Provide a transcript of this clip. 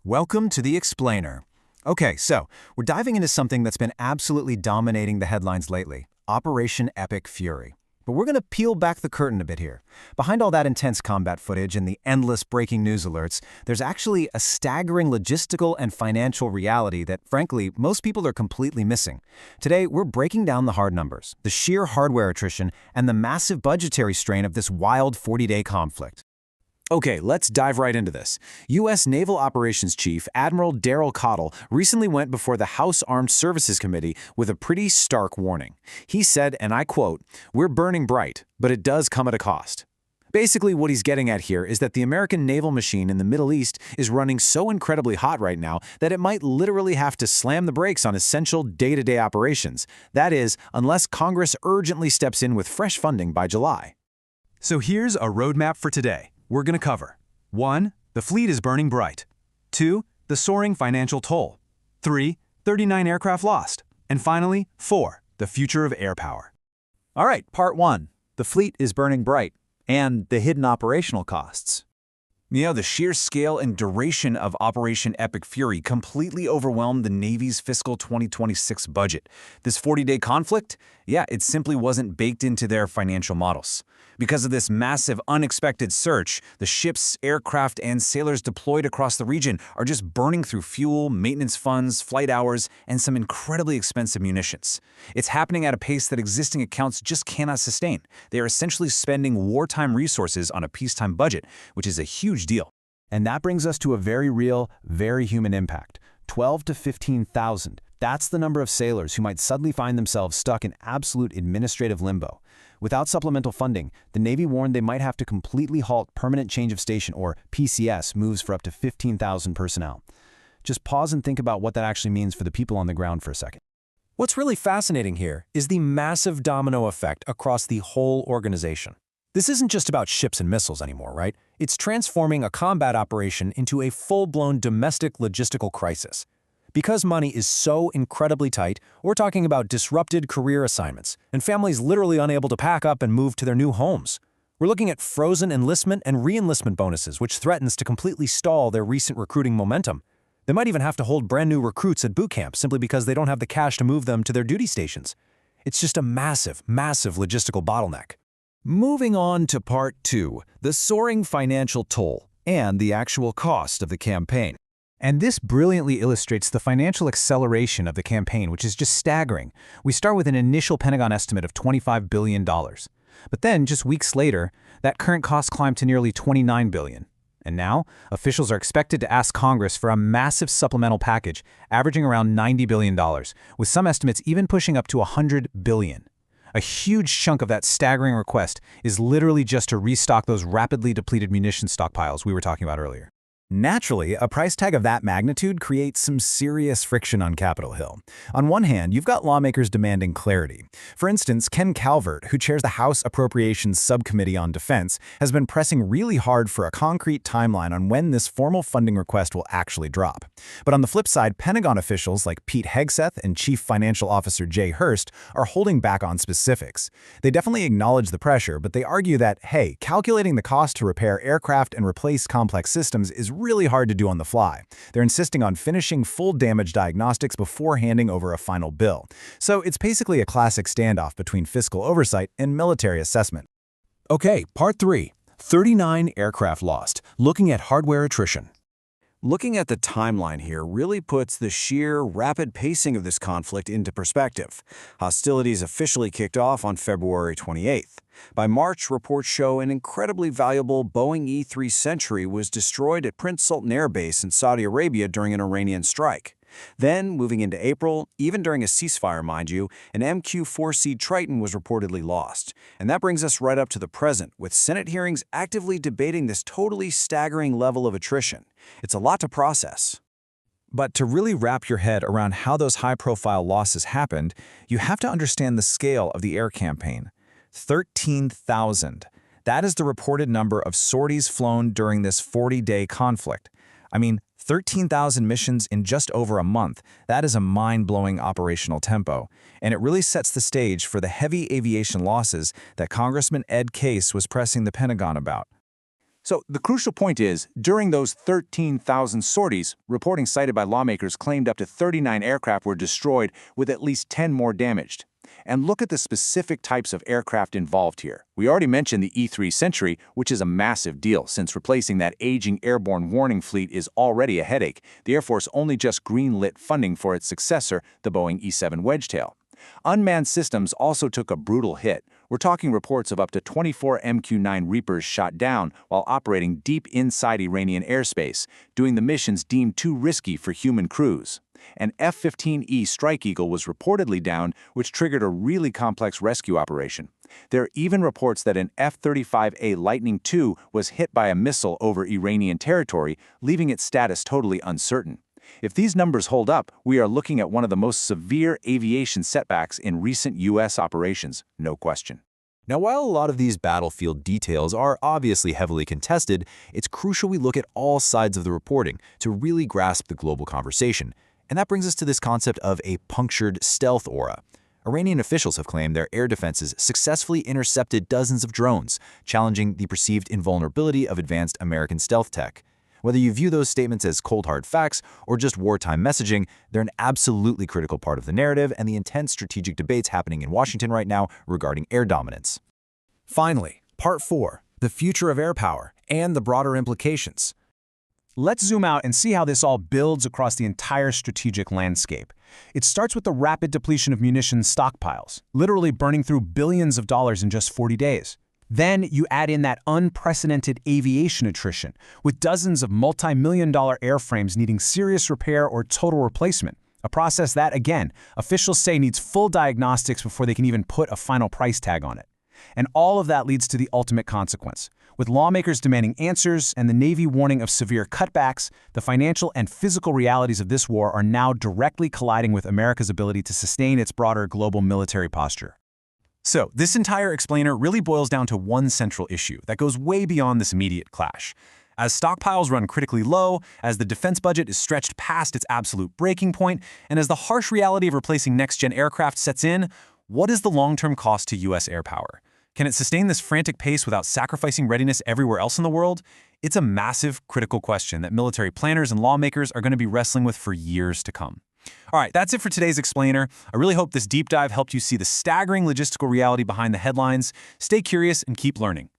Welcome to the Explainer. Okay, so we're diving into something that's been absolutely dominating the headlines lately, Operation Epic Fury. But we're going to peel back the curtain a bit here. Behind all that intense combat footage and the endless breaking news alerts, there's actually a staggering logistical and financial reality that, frankly, most people are completely missing. Today, we're breaking down the hard numbers, the sheer hardware attrition, and the massive budgetary strain of this wild 40-day conflict. Okay, let's dive right into this. U.S. Naval Operations Chief Admiral Daryl Cottle recently went before the House Armed Services Committee with a pretty stark warning. He said, and I quote, "We're burning bright, but it does come at a cost." Basically, what he's getting at here is that the American naval machine in the Middle East is running so incredibly hot right now that it might literally have to slam the brakes on essential day-to-day operations. That is, unless Congress urgently steps in with fresh funding by July. So here's a roadmap for today. We're going to cover 1. The fleet is burning bright. 2. The soaring financial toll. 3. 39 aircraft lost. And finally, 4. The future of air power. All right, part 1. The fleet is burning bright, and the hidden operational costs. The sheer scale and duration of Operation Epic Fury completely overwhelmed the Navy's fiscal 2026 budget. This 40-day conflict, it simply wasn't baked into their financial models. Because of this massive, unexpected surge, the ships, aircraft, and sailors deployed across the region are just burning through fuel, maintenance funds, flight hours, and some incredibly expensive munitions. It's happening at a pace that existing accounts just cannot sustain. They are essentially spending wartime resources on a peacetime budget, which is a huge deal. And that brings us to a very real, very human impact. 12 to 15,000. That's the number of sailors who might suddenly find themselves stuck in absolute administrative limbo. Without supplemental funding, the Navy warned they might have to completely halt permanent change of station, or PCS, moves for up to 15,000 personnel. Just pause and think about what that actually means for the people on the ground for a second. What's really fascinating here is the massive domino effect across the whole organization. This isn't just about ships and missiles anymore, right? It's transforming a combat operation into a full-blown domestic logistical crisis. Because money is so incredibly tight, we're talking about disrupted career assignments and families literally unable to pack up and move to their new homes. We're looking at frozen enlistment and re-enlistment bonuses, which threatens to completely stall their recent recruiting momentum. They might even have to hold brand new recruits at boot camp simply because they don't have the cash to move them to their duty stations. It's just a massive, massive logistical bottleneck. Moving on to part 2, the soaring financial toll and the actual cost of the campaign. And this brilliantly illustrates the financial acceleration of the campaign, which is just staggering. We start with an initial Pentagon estimate of $25 billion. But then, just weeks later, that current cost climbed to nearly $29 billion. And now, officials are expected to ask Congress for a massive supplemental package, averaging around $90 billion, with some estimates even pushing up to $100 billion. A huge chunk of that staggering request is literally just to restock those rapidly depleted munition stockpiles we were talking about earlier. Naturally, a price tag of that magnitude creates some serious friction on Capitol Hill. On one hand, you've got lawmakers demanding clarity. For instance, Ken Calvert, who chairs the House Appropriations Subcommittee on Defense, has been pressing really hard for a concrete timeline on when this formal funding request will actually drop. But on the flip side, Pentagon officials like Pete Hegseth and Chief Financial Officer Jay Hurst are holding back on specifics. They definitely acknowledge the pressure, but they argue that, hey, calculating the cost to repair aircraft and replace complex systems is really hard to do on the fly. They're insisting on finishing full damage diagnostics before handing over a final bill. So it's basically a classic standoff between fiscal oversight and military assessment. Okay, part 3. 39 aircraft lost, looking at hardware attrition. Looking at the timeline here really puts the sheer, rapid pacing of this conflict into perspective. Hostilities officially kicked off on February 28th. By March, reports show an incredibly valuable Boeing E-3 Century was destroyed at Prince Sultan Air Base in Saudi Arabia during an Iranian strike. Then, moving into April, even during a ceasefire, mind you, an MQ-4C Triton was reportedly lost. And that brings us right up to the present, with Senate hearings actively debating this totally staggering level of attrition. It's a lot to process. But to really wrap your head around how those high-profile losses happened, you have to understand the scale of the air campaign. 13,000. That is the reported number of sorties flown during this 40-day conflict. I mean, 13,000 missions in just over a month. That is a mind-blowing operational tempo, and it really sets the stage for the heavy aviation losses that Congressman Ed Case was pressing the Pentagon about. So the crucial point is, during those 13,000 sorties, reporting cited by lawmakers claimed up to 39 aircraft were destroyed, with at least 10 more damaged. And look at the specific types of aircraft involved here. We already mentioned the E-3 Century, which is a massive deal since replacing that aging airborne warning fleet is already a headache. The Air Force only just greenlit funding for its successor, the Boeing E-7 Wedgetail. Unmanned systems also took a brutal hit. We're talking reports of up to 24 MQ-9 Reapers shot down while operating deep inside Iranian airspace, doing the missions deemed too risky for human crews. An F-15E Strike Eagle was reportedly downed, which triggered a really complex rescue operation. There are even reports that an F-35A Lightning II was hit by a missile over Iranian territory, leaving its status totally uncertain. If these numbers hold up, we are looking at one of the most severe aviation setbacks in recent U.S. operations, no question. Now, while a lot of these battlefield details are obviously heavily contested, it's crucial we look at all sides of the reporting to really grasp the global conversation. And that brings us to this concept of a punctured stealth aura. Iranian officials have claimed their air defenses successfully intercepted dozens of drones, challenging the perceived invulnerability of advanced American stealth tech. Whether you view those statements as cold hard facts or just wartime messaging, they're an absolutely critical part of the narrative and the intense strategic debates happening in Washington right now regarding air dominance. Finally, Part 4, the future of air power and the broader implications. Let's zoom out and see how this all builds across the entire strategic landscape. It starts with the rapid depletion of munitions stockpiles, literally burning through billions of dollars in just 40 days. Then you add in that unprecedented aviation attrition, with dozens of multi-million-dollar airframes needing serious repair or total replacement, a process that, again, officials say needs full diagnostics before they can even put a final price tag on it. And all of that leads to the ultimate consequence. With lawmakers demanding answers and the Navy warning of severe cutbacks, the financial and physical realities of this war are now directly colliding with America's ability to sustain its broader global military posture. So, this entire explainer really boils down to one central issue that goes way beyond this immediate clash. As stockpiles run critically low, as the defense budget is stretched past its absolute breaking point, and as the harsh reality of replacing next-gen aircraft sets in, what is the long-term cost to U.S. air power? Can it sustain this frantic pace without sacrificing readiness everywhere else in the world? It's a massive, critical question that military planners and lawmakers are going to be wrestling with for years to come. All right, that's it for today's explainer. I really hope this deep dive helped you see the staggering logistical reality behind the headlines. Stay curious and keep learning.